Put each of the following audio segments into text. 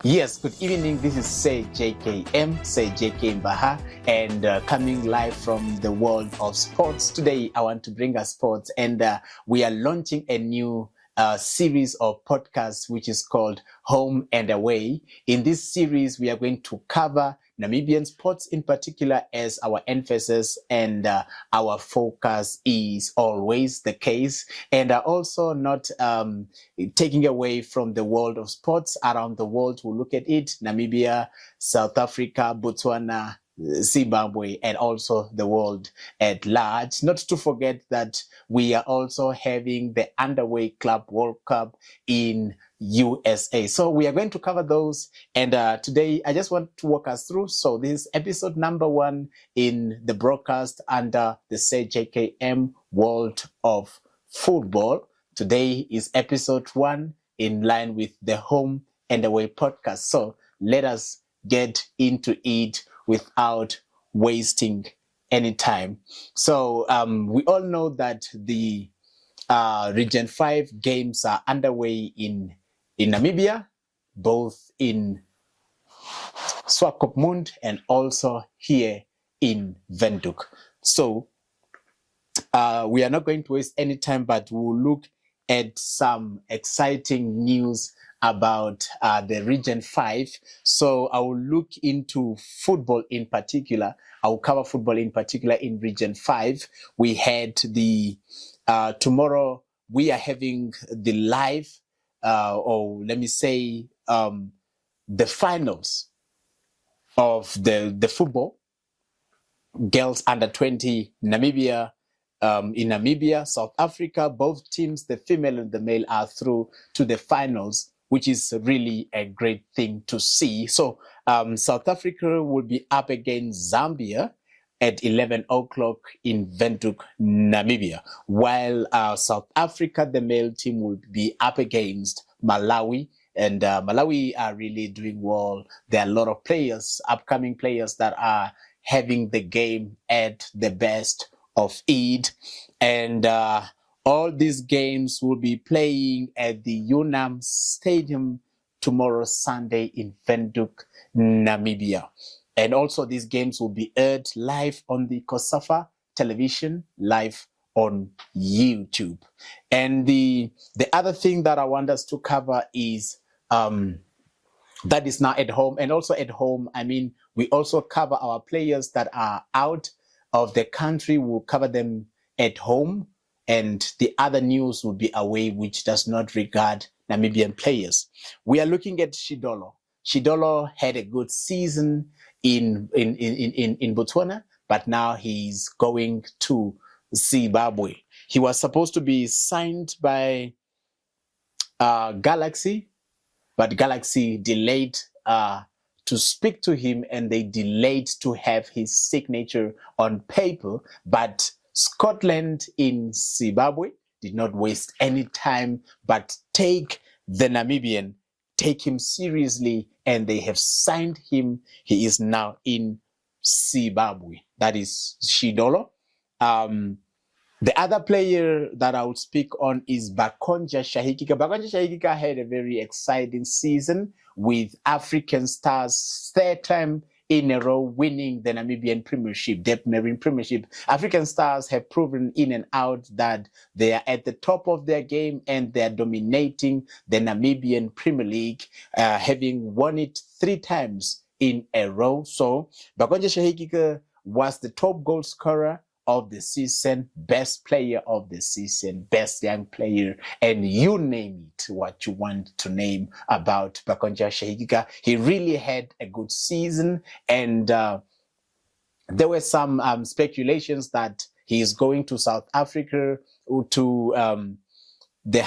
Yes, good evening. This is Sir J.K.M, Sir J.K Mbaha, and coming live from the world of sports. Today, I want to bring us sports, and we are launching a new series of podcasts, which is called Home and Away. In this series, we are going to cover Namibian sports in particular as our emphasis and our focus is always the case, and also not taking away from the world of sports around the world. We'll look at it: Namibia, South Africa, Botswana, Zimbabwe, and also the world at large. Not to forget that we are also having the Underway Club World Cup in USA. So we are going to cover those. And today I just want to walk us through. So this is episode number 1 in the broadcast under the Sir J.K.M World of Football. Today is episode 1 in line with the Home and Away podcast. So let us get into it without wasting any time. So we all know that the Region 5 games are underway in Namibia, both in Swakopmund and also here in Windhoek. So we are not going to waste any time, but we'll look at some exciting news about the Region 5. So I will look into football in particular. I will cover football in particular in Region 5. We had the, tomorrow we are having the live, or let me say, the finals of the football. Girls under 20, Namibia, in Namibia, South Africa, both teams, the female and the male, are through to the finals, which is really a great thing to see. So South Africa will be up against Zambia at 11 o'clock in Windhoek, Namibia, while South Africa, the male team, will be up against Malawi. And Malawi are really doing well. There are a lot of players, upcoming players, that are having the game at the best of it. And all these games will be playing at the UNAM Stadium tomorrow, Sunday, in Windhoek, Namibia. And also these games will be aired live on the COSAFA television, live on YouTube. And the other thing that I want us to cover is that is now at home. And also at home, I mean, we also cover our players that are out of the country. We'll cover them at home. And the other news will be away, which does not regard Namibian players. We are looking at Shidolo. Shidolo had a good season in Botswana, but now he's going to Zimbabwe. He was supposed to be signed by Galaxy, but Galaxy delayed to speak to him, and they delayed to have his signature on paper. But Scotland in Zimbabwe did not waste any time, but take the Namibian, take him seriously, and they have signed him. He is now in Zimbabwe. That is Shidolo. The other player that I would speak on is Bakonja Shahikika. Bakonja Shahikika had a very exciting season with African Stars, third time in a row winning the Namibian Premiership, Depth Marine Premiership. African Stars have proven in and out that they are at the top of their game and they are dominating the Namibian Premier League, having won it 3 times in a row. So Bakonja Shahikika was the top goal scorer of the season, best player of the season, best young player, and you name it, what you want to name about Bakonja Shahikika. He really had a good season, and there were some speculations that he is going to South Africa, to the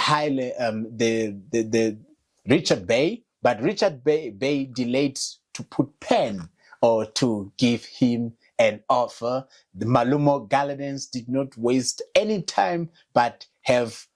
Richard Bay, but Richard Bay delayed to put pen or to give him an offer. The Malumo Gallants did not waste any time, but have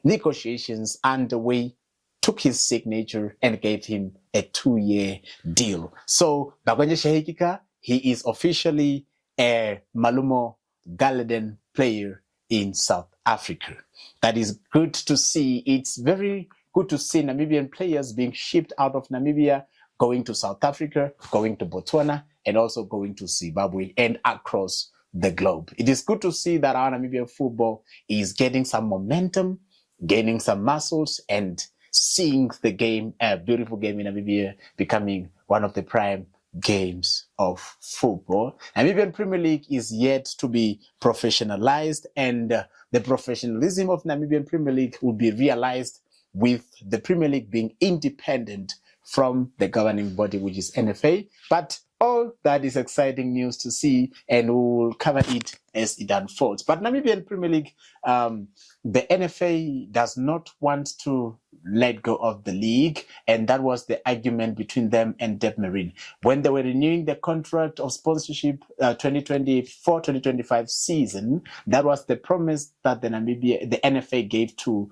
negotiations underway, took his signature and gave him a 2-year deal. So Bakonja Shahikika, he is officially a Malumo Gallatin player in South Africa. That is good to see. It's very good to see Namibian players being shipped out of Namibia, going to South Africa, going to Botswana, and also going to Zimbabwe and across the globe. It is good to see that our Namibian football is getting some momentum, gaining some muscles, and seeing the game, a beautiful game in Namibia, becoming one of the prime games of football. Namibian Premier League is yet to be professionalized, and the professionalism of Namibian Premier League will be realized with the Premier League being independent from the governing body, which is NFA. But all that is exciting news to see, and we will cover it as it unfolds. But Namibian Premier League, the NFA does not want to let go of the league, and that was the argument between them and Deb Marine. When they were renewing the contract of sponsorship 2024-2025 season, that was the promise that the NFA gave to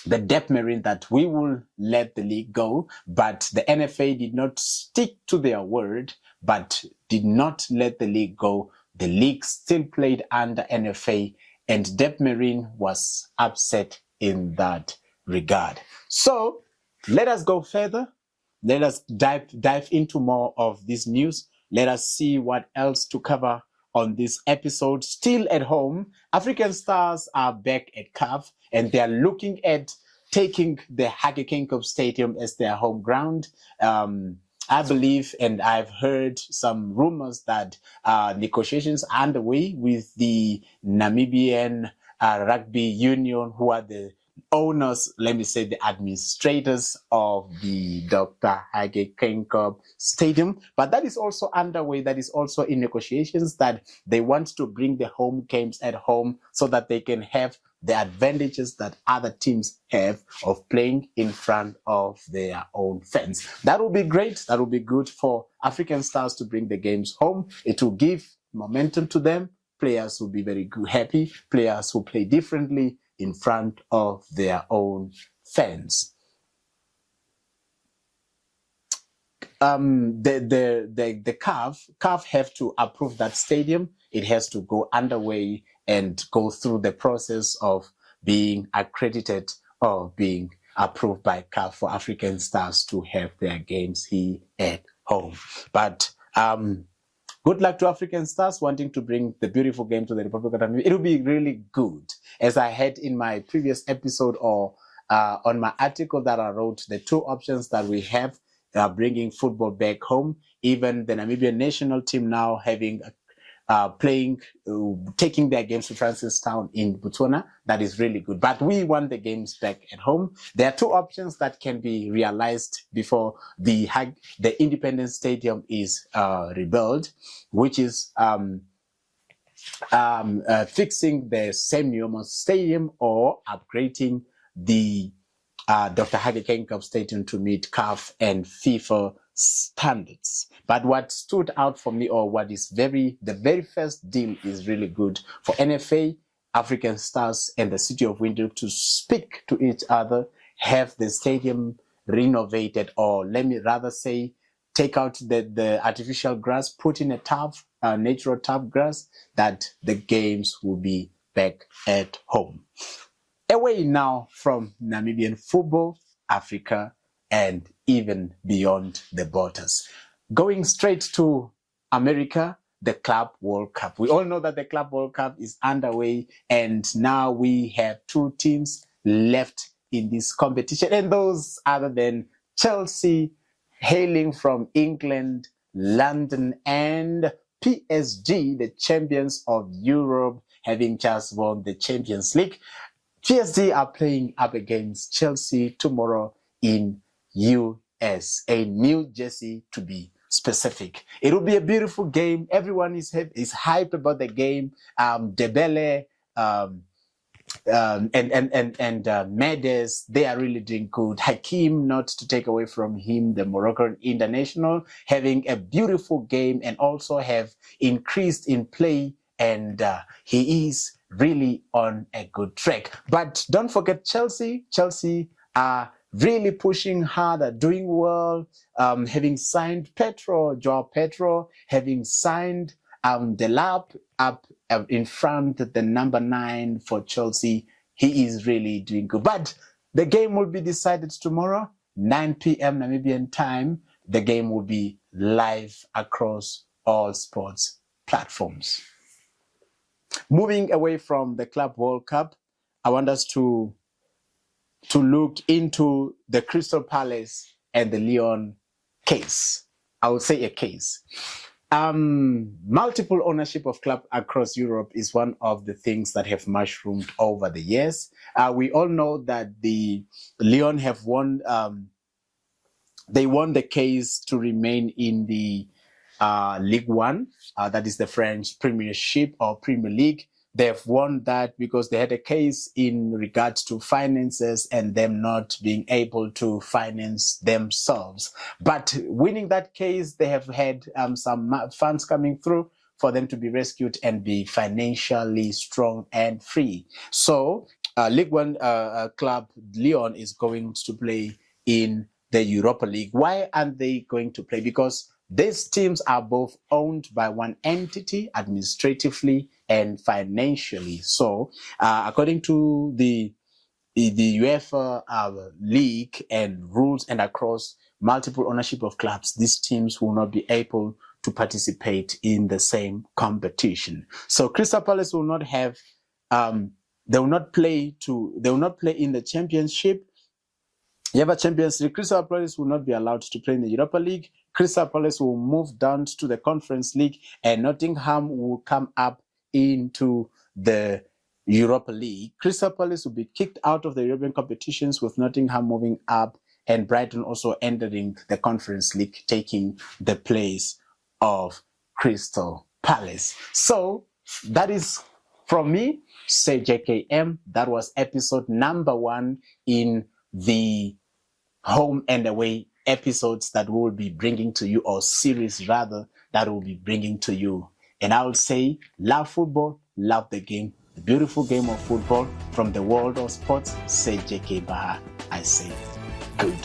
the Dep Marine, that we will let the league go, but the NFA did not stick to their word, but did not let the league go. The league still played under NFA, and Dep Marine was upset in that regard. So let us go further. Let us dive into more of this news. Let us see what else to cover on this episode. Still at home, African Stars are back at CAF, and they are looking at taking the Hage Geingob Stadium as their home ground. I believe, and I've heard some rumors that negotiations are underway with the Namibian Rugby Union, who are the owners, let me say the administrators of the Dr. Hage Geingob Stadium. But that is also underway. That is also in negotiations, that they want to bring the home games at home so that they can have the advantages that other teams have of playing in front of their own fans. That will be great. That will be good for African Stars to bring the games home. It will give momentum to them. Players will be very good, happy. Players will play differently in front of their own fans. The CAF have to approve that stadium. It has to go underway and go through the process of being accredited or being approved by CAF for African Stars to have their games here at home. But good luck to African Stars wanting to bring the beautiful game to the Republic of Namibia. It will be really good. As I had in my previous episode, or on my article that I wrote, the two options that we have bringing football back home. Even the Namibian national team now having taking their games to Francistown in Botswana. That is really good. But we want the games back at home. There are two options that can be realized before the Independence Stadium is rebuilt, which is fixing the Sam Nujoma Stadium or upgrading the Dr. Hage Geingob Stadium to meet CAF and FIFA standards. But what stood out for me, or what is the very first deal is really good for NFA, African Stars, and the city of Windhoek to speak to each other, have the stadium renovated, or let me rather say, take out the artificial grass, put in a turf, natural turf grass, that the games will be back at home. Away now from Namibian football, Africa, and even beyond the borders. Going straight to America, the Club World Cup. We all know that the Club World Cup is underway, and now we have two teams left in this competition, and those other than Chelsea, hailing from England, London, and PSG, the champions of Europe, having just won the Champions League. PSG are playing up against Chelsea tomorrow in USA, New Jersey to be specific. It will be a beautiful game. Everyone is hyped about the game. Dembele and Mendes, they are really doing good. Hakim, not to take away from him, the Moroccan international, having a beautiful game and also have increased in play, and he is really on a good track. But don't forget Chelsea. Chelsea are really pushing hard, are doing well, having signed Joao Pedro, having signed the lap up in front, the number 9 for Chelsea. He is really doing good. But The game will be decided tomorrow, 9 p.m. Namibian time. The game will be live across all sports platforms. Moving away from the Club World Cup, I want us to look into the Crystal Palace and the Lyon case. I would say a case. Multiple ownership of club across Europe is one of the things that have mushroomed over the years. We all know that the Lyon have won. They won the case to remain in the Ligue 1, that is the French Premiership or Premier League. They have won that because they had a case in regards to finances and them not being able to finance themselves. But winning that case, they have had some funds coming through for them to be rescued and be financially strong and free. So Ligue 1 club Lyon is going to play in the Europa League. Why aren't they going to play? Because these teams are both owned by one entity administratively and financially. So, according to the UEFA league and rules and across multiple ownership of clubs, these teams will not be able to participate in the same competition. So, Crystal Palace will not have, they will not play in the Championship. You have a Champions League. Crystal Palace will not be allowed to play in the Europa League. Crystal Palace will move down to the Conference League, and Nottingham will come up into the Europa League. Crystal Palace will be kicked out of the European competitions, with Nottingham moving up and Brighton also entering the Conference League, taking the place of Crystal Palace. So that is from me, Sir J.K.M. That was episode number 1 in the home and away episodes that we will be bringing to you, or series rather, that we'll be bringing to you. And I would say, love football, love the game, the beautiful game of football. From the world of sports, Sir J.K Mbaha, I say good.